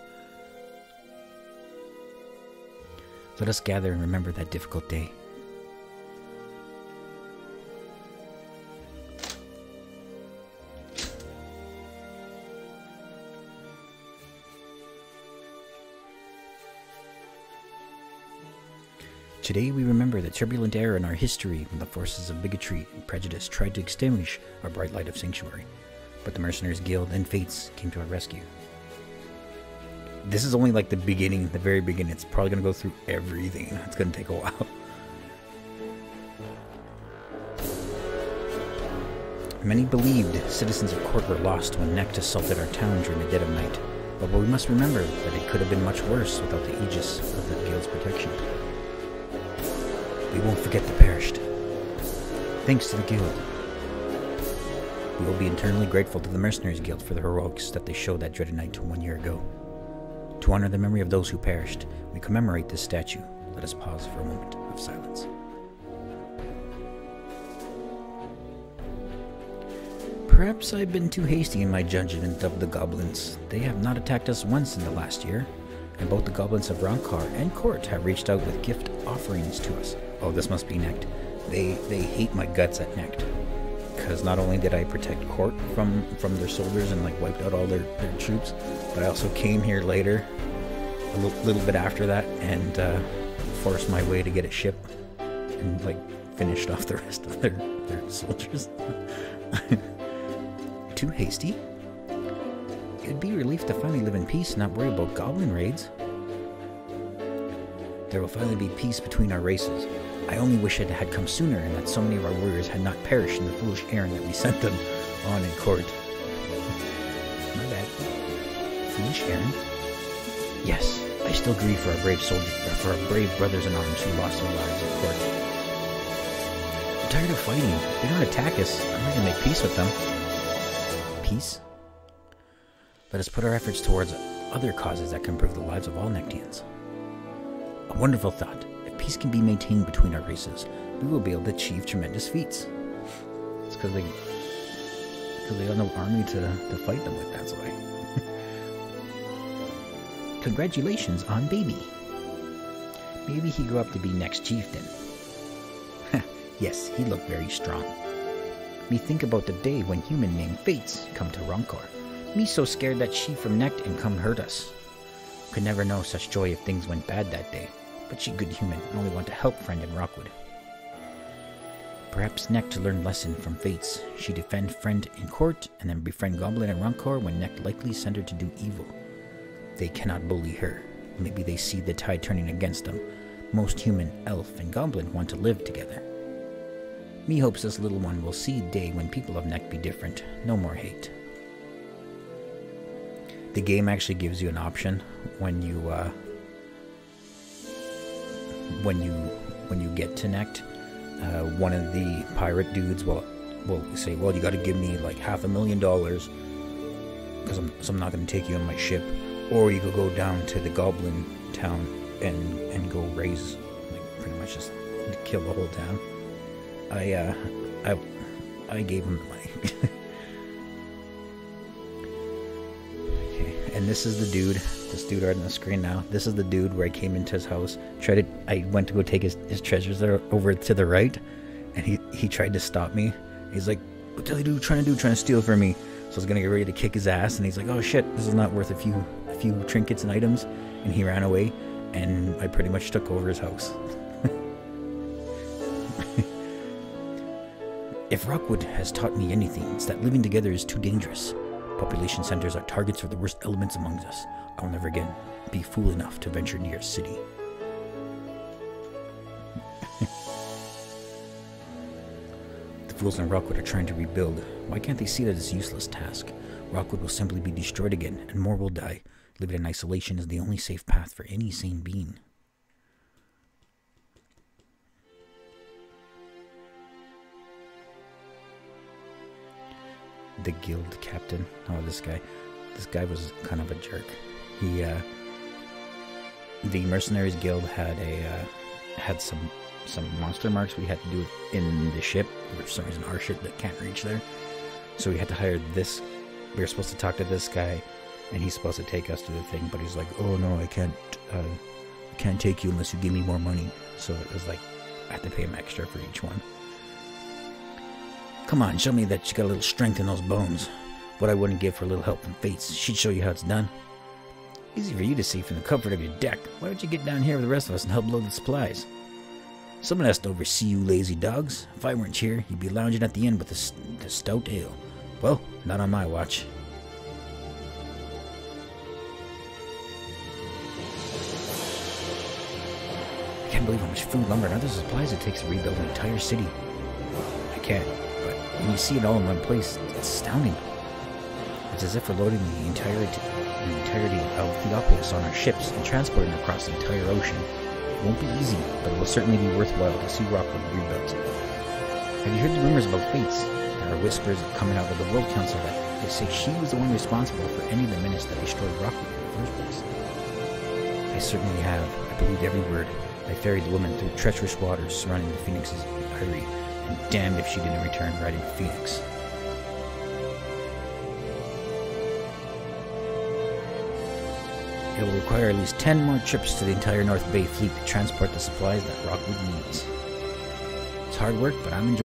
[SPEAKER 1] Let us gather and remember that difficult day. Today we remember the turbulent era in our history when the forces of bigotry and prejudice tried to extinguish our bright light of sanctuary. But the Mercenaries Guild and Fates came to our rescue. This is only like the beginning, the very beginning. It's probably going to go through everything. It's going to take a while. Many believed citizens of Court were lost when Necht assaulted our town during the dead of night. But we must remember that it could have been much worse without the aegis of the Guild's protection. We won't forget the perished. Thanks to the Guild. We will be eternally grateful to the Mercenaries Guild for the heroics that they showed that dreaded night 1 year ago. To honor the memory of those who perished, we commemorate this statue. Let us pause for a moment of silence. Perhaps I've been too hasty in my judgment of the goblins. They have not attacked us once in the last year, and both the goblins of Ronkar and Court have reached out with gift offerings to us. Oh, this must be Necht. They hate my guts at Necht. Because not only did I protect Court from their soldiers and like wiped out all their troops, but I also came here later, a little bit after that, and forced my way to get a ship and like finished off the rest of their soldiers. Too hasty? It'd be a relief to finally live in peace and not worry about goblin raids. There will finally be peace between our races. I only wish it had come sooner and that so many of our warriors had not perished in the foolish errand that we sent them on in Court. My bad. Foolish errand? Yes, I still grieve for our brave soldiers, for our brave brothers in arms who lost their lives in Court. I'm tired of fighting. If they don't attack us, I'm ready to make peace with them. Peace? Let us put our efforts towards other causes that can improve the lives of all Nechtians. A wonderful thought. If peace can be maintained between our races, we will be able to achieve tremendous feats. It's because they got no army to fight them with, that's why. Congratulations on baby. Maybe he grew up to be next chieftain. Yes, he looked very strong. Me think about the day when human named Fates come to Ronkor. Me so scared that she from Necht and come hurt us. Could never know such joy if things went bad that day. But she good human, and only want to help friend in Rockwood. Perhaps Necht learned lesson from Fates. She defend friend in Court, and then befriend Goblin in Ronkor when Necht likely sent her to do evil. they cannot bully her. Maybe they see the tide turning against them. Most human, elf, and goblin want to live together. Me hopes this little one will see a day when people of Neck be different. No more hate. The game actually gives you an option when you get to Neck. One of the pirate dudes will say, well, you got to give me like $500,000 because I'm not going to take you on my ship. Or you could go down to the goblin town and go raise, like, pretty much just kill the whole town. I gave him the money. Okay, and this is the dude. This dude right on the screen now. This is the dude where I came into his house. I went to go take his treasures there over to the right, and he tried to stop me. He's like, "What the hell are you trying to do? Trying to steal from me?" So I was gonna get ready to kick his ass, and he's like, "Oh shit, this is not worth a few trinkets and items," and he ran away, and I pretty much took over his house. If Rockwood has taught me anything, it's that living together is too dangerous. Population centers are targets for the worst elements among us. I will never again be fool enough to venture near a city. The fools in Rockwood are trying to rebuild. Why can't they see that it's a useless task? Rockwood will simply be destroyed again, and more will die. Living in isolation is the only safe path for any sane being. The guild captain. Oh, this guy was kind of a jerk. The mercenaries guild had some monster marks we had to do in the ship. For some reason, our ship that can't reach there, so we had to hire this. We were supposed to talk to this guy, and he's supposed to take us to the thing. But he's like, "Oh no, I can't take you unless you give me more money." So it was like I had to pay him extra for each one. Come on, show me that you got a little strength in those bones. What I wouldn't give for a little help from Fates. She'd show you how it's done. Easy for you to see from the comfort of your deck. Why don't you get down here with the rest of us and help load the supplies? Someone has to oversee you lazy dogs. If I weren't here, you'd be lounging at the inn with the stout ale. Well, not on my watch. I can't believe how much food, lumber, and other supplies it takes to rebuild an entire city. I can't. When you see it all in one place, it's astounding. It's as if we're loading the entirety of Theopolis on our ships and transporting it across the entire ocean. It won't be easy, but it will certainly be worthwhile to see Rockwood rebuilt. Have you heard the rumors about Fates? There are whispers coming out of the World Council that they say she was the one responsible for any of the menace that destroyed Rockwood in the first place. I certainly have. I believed every word. I ferried the woman through treacherous waters surrounding the Phoenix's eyrie. And damned if she didn't return riding Phoenix. It will require at least 10 more trips to the entire North Bay fleet to transport the supplies that Rockwood needs. It's hard work, but I'm enjoying it.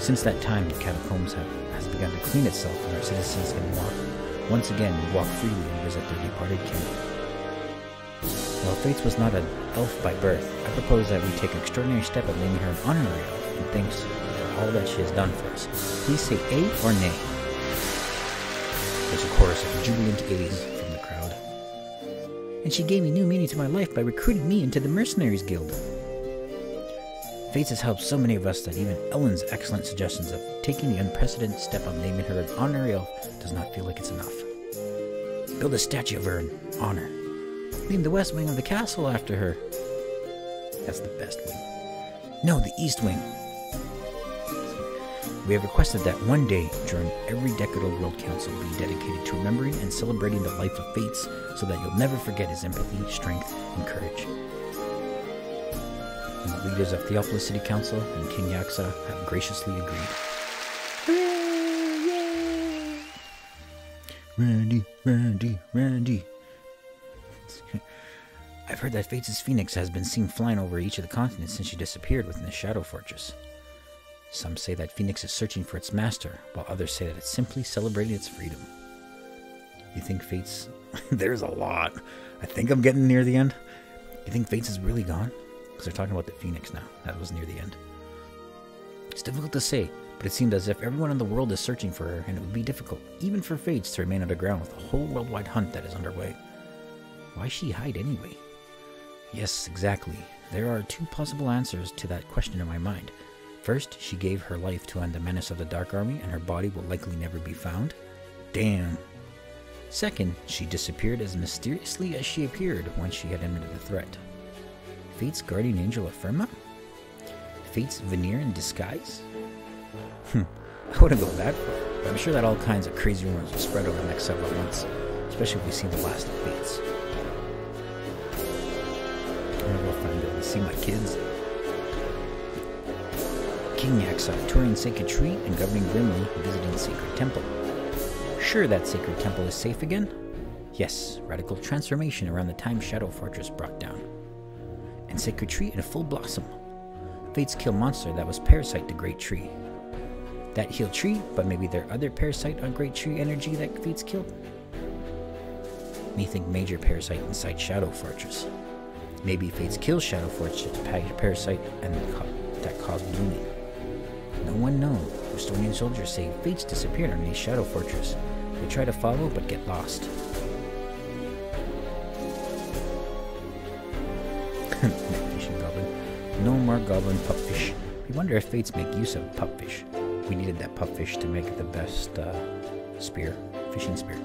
[SPEAKER 1] Since that time, the catacombs has begun to clean itself, and our citizens can once again walk freely and visit their departed kin. While Fates was not an elf by birth, I propose that we take an extraordinary step of naming her an honorary elf in thanks for all that she has done for us. Please say A or nay. There's a chorus of jubilant A's from the crowd. And she gave me new meaning to my life by recruiting me into the Mercenaries Guild. Fates has helped so many of us that even Ellen's excellent suggestions of taking the unprecedented step of naming her an honorary elf does not feel like it's enough. Build a statue of her in honor. Name the west wing of the castle after her. That's the best wing. No, the east wing. We have requested that one day during every Decadal World Council be dedicated to remembering and celebrating the life of Fates so that you'll never forget his empathy, strength, and courage. And the leaders of Theopolis City Council and King Yaksa have graciously agreed. Hooray! Randy, Randy, Randy. I've heard that Fates' phoenix has been seen flying over each of the continents since she disappeared within the Shadow Fortress. Some say that Phoenix is searching for its master, while others say that it's simply celebrating its freedom. You think Fates... There's a lot. I think I'm getting near the end. You think Fates is really gone? Because they're talking about the Phoenix now. That was near the end. It's difficult to say, but it seemed as if everyone in the world is searching for her, and it would be difficult, even for Fates, to remain underground with the whole worldwide hunt that is underway. Why she hide anyway? Yes, exactly. There are two possible answers to that question in my mind. First, she gave her life to end the menace of the Dark Army, and her body will likely never be found. Damn. Second, she disappeared as mysteriously as she appeared when she had ended the threat. Fate's guardian angel Affirma? Fate's veneer in disguise? I wouldn't go that far, but I'm sure that all kinds of crazy rumors will spread over the next several months, especially if we see the last of Fates. I'm gonna go find it and see my kids. King Yaksa touring Sacred Tree and Governing Grimly visiting Sacred Temple. Sure that Sacred Temple is safe again? Yes, radical transformation around the time Shadow Fortress brought down. And Sacred Tree in full blossom. Fates kill monster that was parasite to Great Tree. That healed tree, but maybe there are other parasite on Great Tree energy that Fates killed? Me think major parasite inside Shadow Fortress. Maybe Fates kills Shadow Fortress parasite and that caused blooming. No one knows. Estonian soldiers say Fates disappeared underneath Shadow Fortress. They try to follow but get lost. Fishing goblin. No more goblin pupfish. We wonder if Fates make use of pupfish. We needed that pupfish to make the best spear, fishing spear.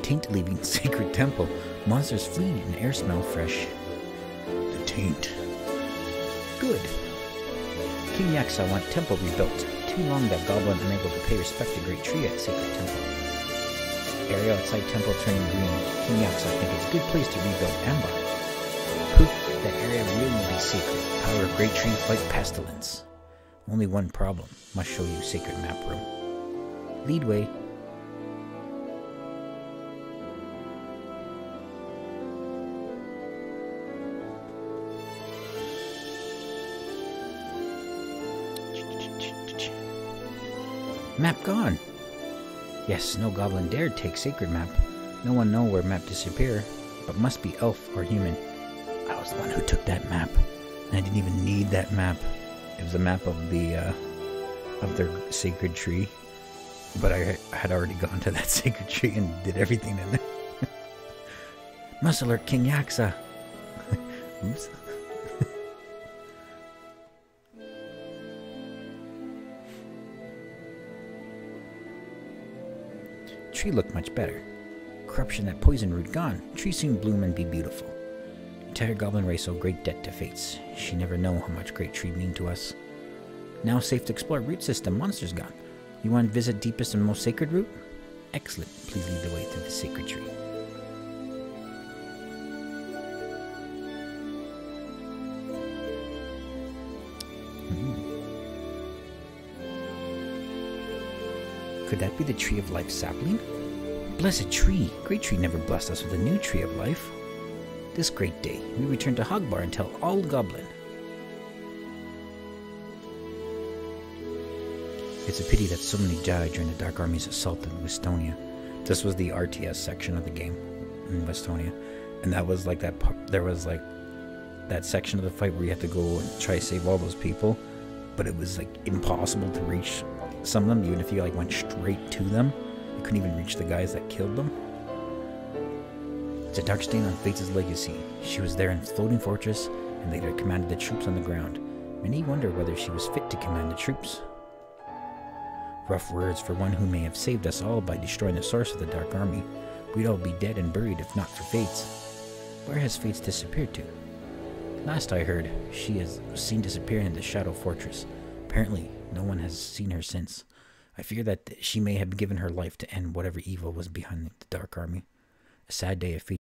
[SPEAKER 1] Taint leaving Sacred Temple. Monsters flee and air smell fresh. The taint. Good. King Yaksa want temple rebuilt. Too long that goblin unable to pay respect to Great Tree at Sacred Temple. Area outside temple turning green. King Yaksa think it's a good place to rebuild Ambar. Proof that area really will be sacred. Power of Great Tree fight pestilence. Only one problem. Must show you sacred map room. Lead way. Map gone. Yes, no goblin dared take sacred map. No one know where map disappear, but must be elf or human. I was the one who took that map, and I didn't even need that map. It was a map of the of their sacred tree, but I had already gone to that sacred tree and did everything in there. Must alert King Yaksa. Oops. Tree looked much better. Corruption that poison root gone. Tree soon bloom and be beautiful. Entire goblin race owe great debt to Fates. She never know how much Great Tree mean to us. Now safe to explore root system. Monsters gone. You want to visit deepest and most sacred root? Excellent. Please lead the way through the sacred tree. Could that be the Tree of Life sapling? Blessed tree! Great Tree never blessed us with a new Tree of Life. This great day, we return to Hogbar and tell Old Goblin. It's a pity that so many died during the Dark Army's assault in Westonia. This was the RTS section of the game in Westonia, and that was like that part, there was like that section of the fight where you had to go and try to save all those people, but it was like impossible to reach some of them. Even if you like went straight to them, you couldn't even reach the guys that killed them. It's a dark stain on Fate's legacy. She was there in Floating Fortress and later commanded the troops on the ground. Many wonder whether she was fit to command the troops. Rough words for one who may have saved us all by destroying the source of the Dark Army. We'd all be dead and buried if not for Fates. Where has Fates disappeared to? Last I heard, she is seen disappearing in the Shadow Fortress. Apparently, no one has seen her since. I fear that she may have given her life to end whatever evil was behind the Dark Army. A sad day of Fate.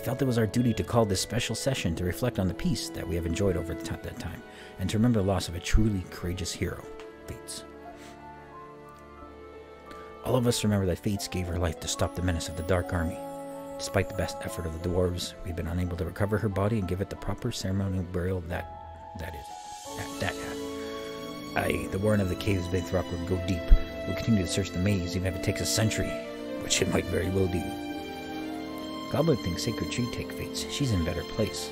[SPEAKER 1] felt it was our duty to call this special session to reflect on the peace that we have enjoyed over that time, and to remember the loss of a truly courageous hero, Fates. All of us remember that Fates gave her life to stop the menace of the Dark Army. Despite the best effort of the dwarves, we've been unable to recover her body and give it the proper ceremonial burial that had. The warren of the caves beneath rock will go deep. We'll continue to search the maze, even if it takes a century, which it might very well do. Goblin thinks Sacred Tree take Fates. She's in a better place.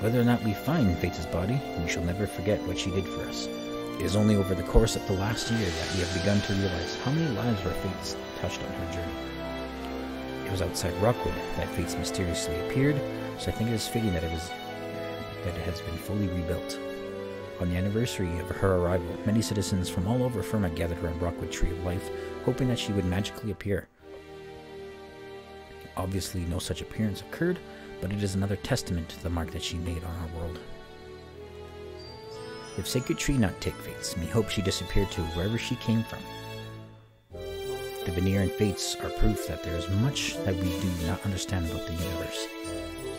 [SPEAKER 1] Whether or not we find Fates' body, we shall never forget what she did for us. It is only over the course of the last year that we have begun to realize how many lives were Fates touched on her journey. It was outside Rockwood that Fates mysteriously appeared, so I think it is fitting that it has been fully rebuilt. On the anniversary of her arrival, many citizens from all over Firma gathered around Rockwood Tree of Life, hoping that she would magically appear. Obviously, no such appearance occurred, but it is another testament to the mark that she made on our world. If Sacred Tree not take Fates, me hope she disappeared to wherever she came from. The Veneer and Fates are proof that there is much that we do not understand about the universe.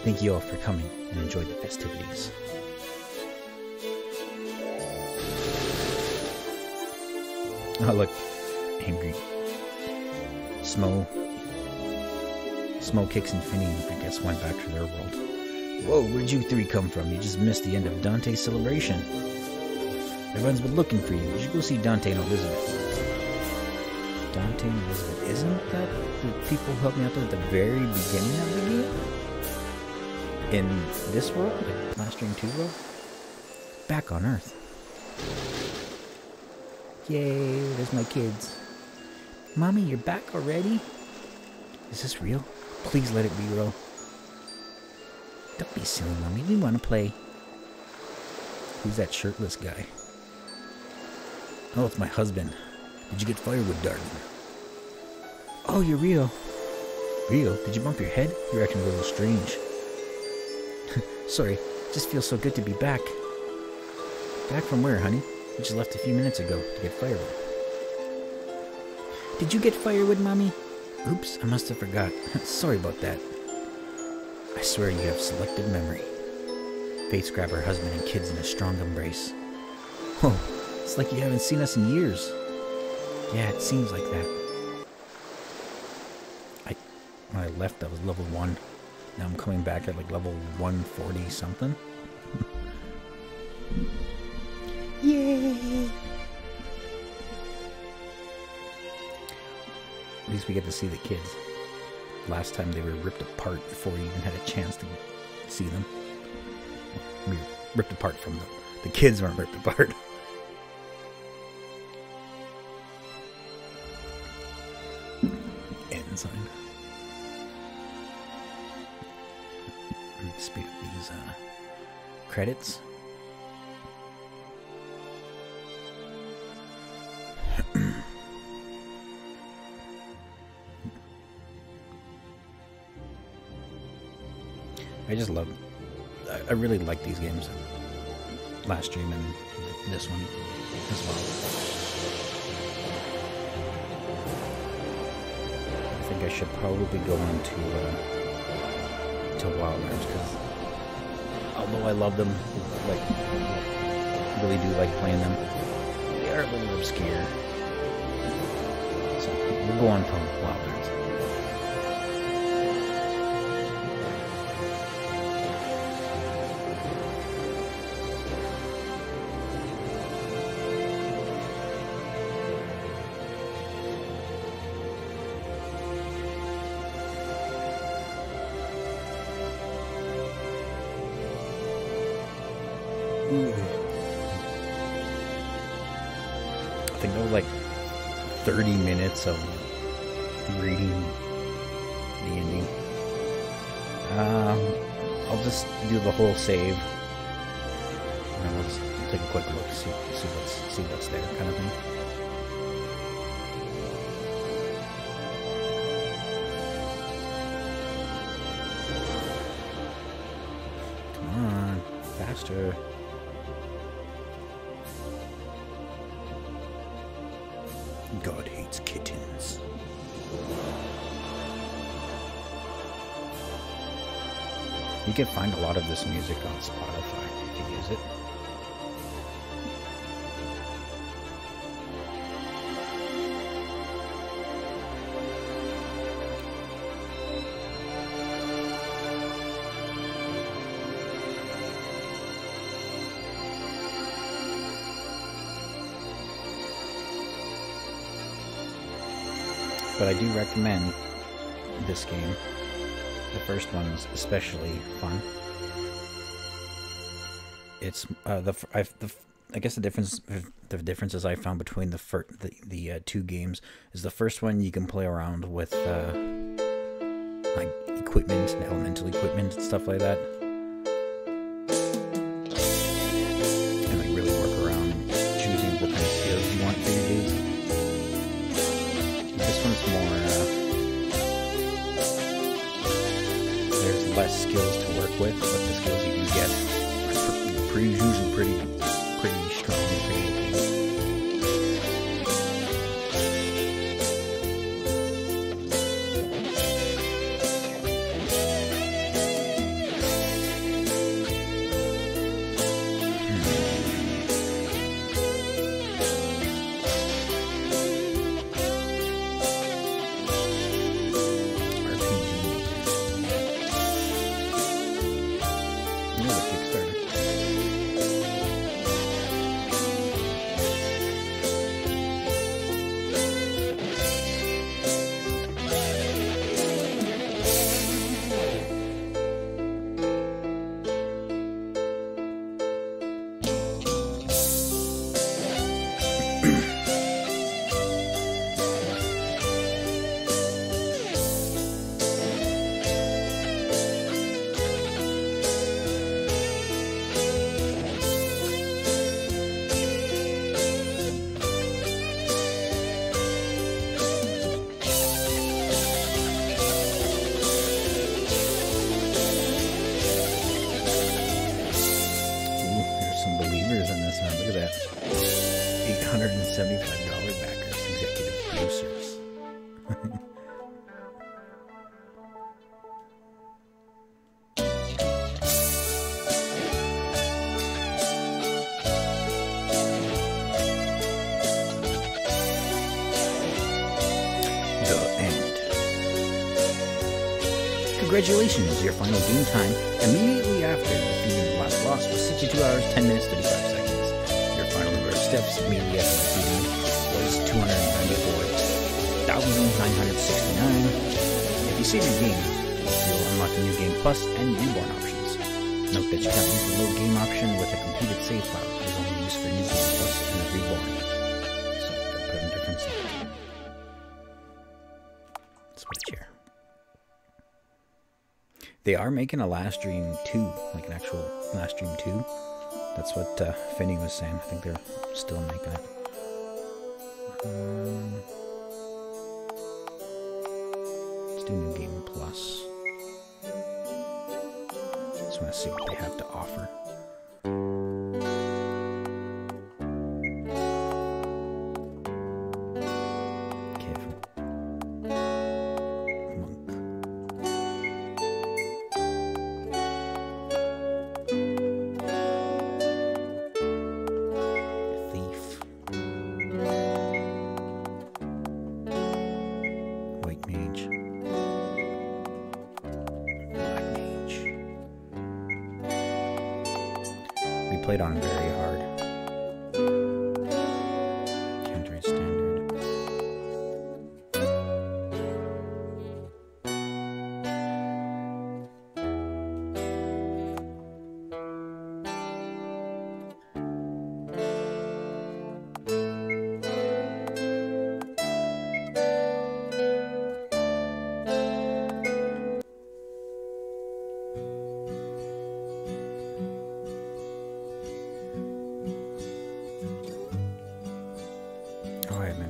[SPEAKER 1] Thank you all for coming and enjoy the festivities. Oh look, angry. Smo, Kix, and Finny, I guess, went back to their world. Whoa, where'd you three come from? You just missed the end of Dante's celebration. Everyone's been looking for you. You should go see Dante and Elizabeth. Dante and Elizabeth. Isn't that the people who helped me out there at the very beginning of the game? In this world? Like Last Dream 2 world? Back on Earth. Yay, there's my kids. Mommy, you're back already? Is this real? Please let it be real. Don't be silly, Mommy. We want to play. Who's that shirtless guy? Oh, it's my husband. Did you get firewood, darling? Oh, you're real. Real? Did you bump your head? You're acting a little strange. Sorry, just feels so good to be back. Back from where, honey? We just left a few minutes ago to get firewood. Did you get firewood, Mommy? Oops, I must have forgot. Sorry about that. I swear you have selective memory. Fates grab her husband and kids in a strong embrace. Oh, it's like you haven't seen us in years. Yeah, it seems like that. When I left, I was level 1. Now I'm coming back at like level 140 something. Yay! At least we get to see the kids. Last time they were ripped apart before we even had a chance to see them. We were ripped apart from them. The kids weren't ripped apart. End sign. Speed up these credits. I just love. I really like these games. Last Stream and this one as well. I think I should probably go on to Wild Arms, because although I love them, like really do like playing them, they are a little obscure. So we'll go on to Wild Arms. I think that was like 30 minutes of reading the ending. I'll just do the whole save, and we'll just take a quick look, see what's there, kind of thing. Come on, faster. God hates kittens. You can find a lot of this music on Spotify if you use it. But I do recommend this game. The first one is especially fun. It's I guess the differences I found between the two games is the first one you can play around with like equipment and elemental equipment and stuff like that, and like really work around choosing what kind of skills you want for your dudes. This one's more there's less skills to work with, but the skills you can get are usually pretty strong and pretty OP. $75 backers, executive producers. The end. Congratulations, your final game time immediately after defeating the last boss was 62 hours, 10 minutes, 35 seconds. Your final number of steps immediately after defeating was 294,969. If you save your game, you'll unlock the New Game Plus and Reborn options. Note that you can't use the Load Game option with a completed save file. It is only used for New Game Plus and the Reborn. So, gotta put in different stuff. Switch here. They are making a Last Dream 2, like an actual Last Dream 2. That's what Finney was saying. I think they're still making it. Let's do New Game Plus. Just want to see what they have to offer. Played on very hard. Can't read standard.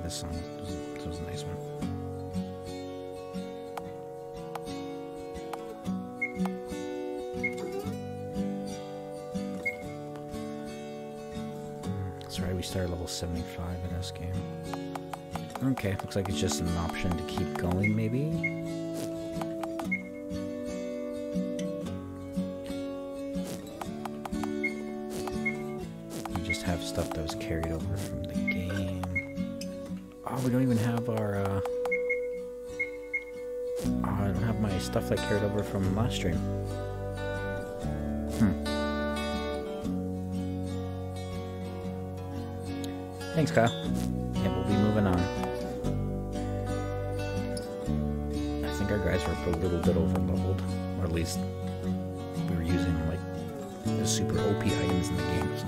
[SPEAKER 1] This song. This was a nice one. That's right, we started level 75 in this game. Okay, looks like it's just an option to keep going, maybe? stuff that was carried over from the game. Oh, we don't even have our, oh, I don't have my stuff that carried over from last stream. Thanks, Kyle. Yeah, we'll be moving on. I think our guys were a little bit over-leveled, or at least we were using, like, the super OP items in the game, so.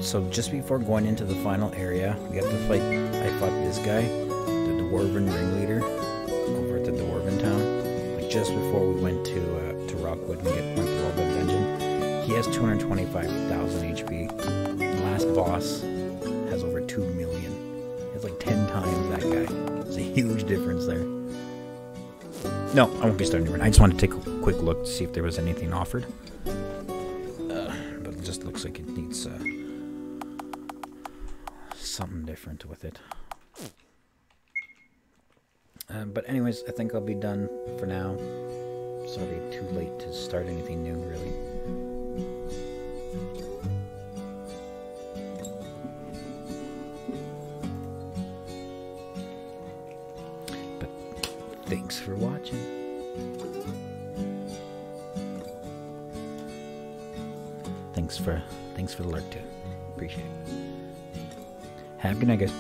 [SPEAKER 1] So just before going into the final area, we have to fight. I fought this guy, the Dwarven ringleader, over at the Dwarven town. Like just before we went to Rockwood and went through all the dungeon. He has 225,000 HP. The last boss has over 2 million. It's like 10 times that guy. It's a huge difference there. No, I won't be starting to run. I just wanted to take a quick look to see if there was anything offered. But it just looks like it needs something different with it. But anyways, I think I'll be done for now. It's already too late to start anything new, really. But thanks for watching. Thanks for the lurk too. Appreciate it. Have a good night, guys.